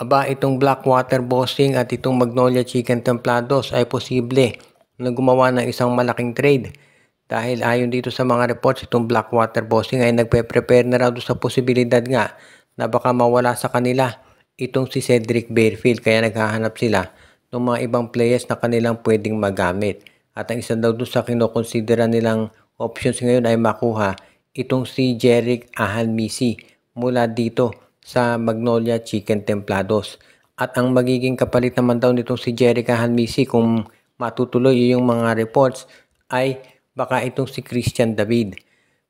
Aba, itong Blackwater Bossing at itong Magnolia Chicken Templados ay posible na gumawa ng isang malaking trade. Dahil ayon dito sa mga reports, itong Blackwater Bossing ay nagpe-prepare na raw sa posibilidad nga na baka mawala sa kanila itong si Cedric Barefield. Kaya naghahanap sila ng mga ibang players na kanilang pwedeng magamit. At ang isa daw doon sa kinokonsidera nilang options ngayon ay makuha itong si Jerick Ahanmisi mula dito sa Magnolia Chicken Templados. At ang magiging kapalit naman daw nitong si Jerick Ahanmisi kung matutuloy yung mga reports ay baka itong si Christian David.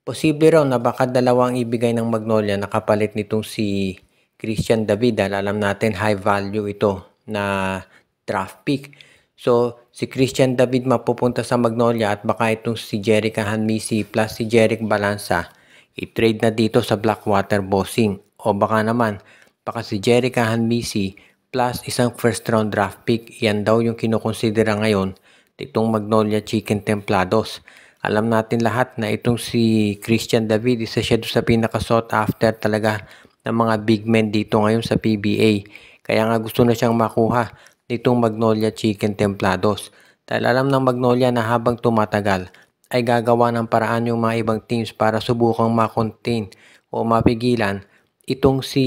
Posible raw na baka dalawang ibigay ng Magnolia na kapalit nitong si Christian David dahil alam natin high value ito na draft pick. So si Christian David mapupunta sa Magnolia at baka itong si Jerick Ahanmisi plus si Jerick Balanza i-trade na dito sa Blackwater Bossing. O baka naman, baka si Jerick Ahanmisi plus isang first round draft pick. Yan daw yung kinukonsidera ngayon itong Magnolia Chicken Templados. Alam natin lahat na itong si Christian David, isa siya doon sa pinaka-sought after talaga ng mga big men dito ngayon sa PBA. Kaya nga gusto na siyang makuha nitong Magnolia Chicken Templados. Dahil alam ng Magnolia na habang tumatagal ay gagawa ng paraan yung mga ibang teams para subukang ma-contain o mapigilan itong si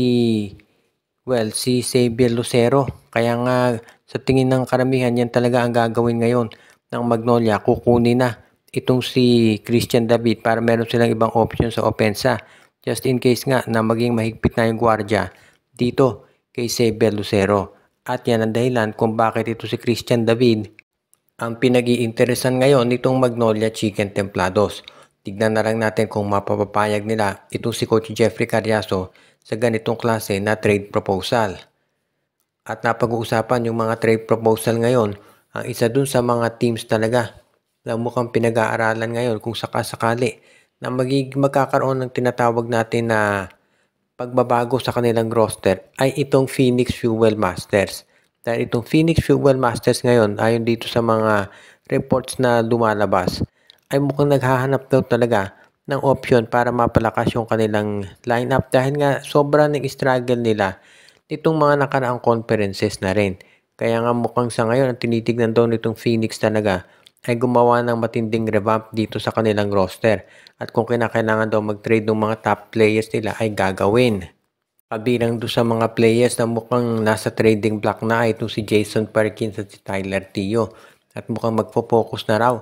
Xavier Lucero. Kaya nga sa tingin ng karamihan yan talaga ang gagawin ngayon ng Magnolia. Kukunin na itong si Christian David para meron silang ibang option sa opensa. Just in case nga na maging mahigpit na yung gwardiya dito kay Xavier Lucero. At yan ang dahilan kung bakit ito si Christian David ang pinag-iinteresan ngayon nitong Magnolia Chicken Templados. Tignan na lang natin kung mapapapayag nila itong si Coach Jeffrey Carriazo sa ganitong klase na trade proposal. At napag-uusapan yung mga trade proposal ngayon, ang isa dun sa mga teams talaga na mukhang pinag-aaralan ngayon kung sakasakali na magkakaroon ng tinatawag natin na pagbabago sa kanilang roster ay itong Phoenix Fuel Masters. Dahil itong Phoenix Fuel Masters ngayon, ayon dito sa mga reports na lumalabas, ay mukhang naghahanap daw talaga ng option para mapalakas yung kanilang lineup dahil nga sobrang nag-struggle nila nitong mga nakaraang conferences na rin. Kaya nga mukhang sa ngayon ang tinitignan daw nitong Phoenix talaga ay gumawa ng matinding revamp dito sa kanilang roster. At kung kinakailangan daw mag-trade ng mga top players nila ay gagawin. Kabilang doon sa mga players na mukhang nasa trading block na ay itong si Jason Perkins at si Tyler Teo. At mukhang magpo-focus na raw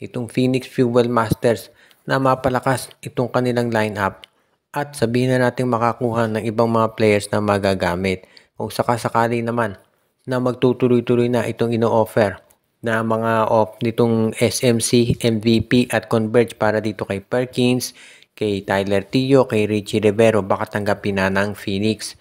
itong Phoenix Fuel Masters na mapalakas itong kanilang lineup at sabihin na natin makakuha ng ibang mga players na magagamit. Kung sakasakali naman na magtutuloy-tuloy na itong ino-offer na mga nitong SMC, MVP at Converge para dito kay Perkins, kay Tyler Teo, kay Richie Rivero, baka tanggapin na ng Phoenix.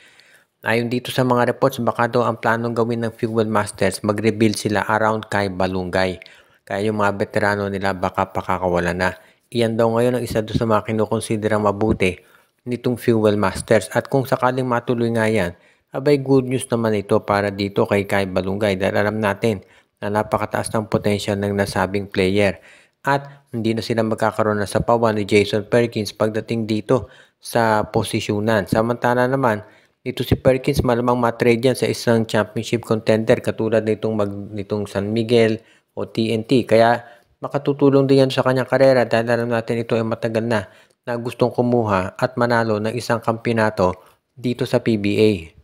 Ayon dito sa mga reports, baka daw ang planong gawin ng Fuel Masters, mag-rebuild sila around kay Balungay. Kaya yung mga veterano nila baka pakakawala na. Iyan daw ngayon ang isa doon sa mga kinukonsiderang mabuti nitong Fuel Masters. At kung sakaling matuloy nga yan, abay good news naman ito para dito kay Kai Balungay dahil alam natin na napakataas ng potential ng nasabing player. At hindi na sila magkakaroon na sa pawan ni Jason Perkins pagdating dito sa posisyonan. Samantala naman, ito si Perkins malamang matrade yan sa isang championship contender katulad nitong San Miguel o TNT. Kaya makatutulong din yan sa kanyang karera dahil alam natin ito ay matagal na gustong kumuha at manalo ng isang kampiyonato dito sa PBA.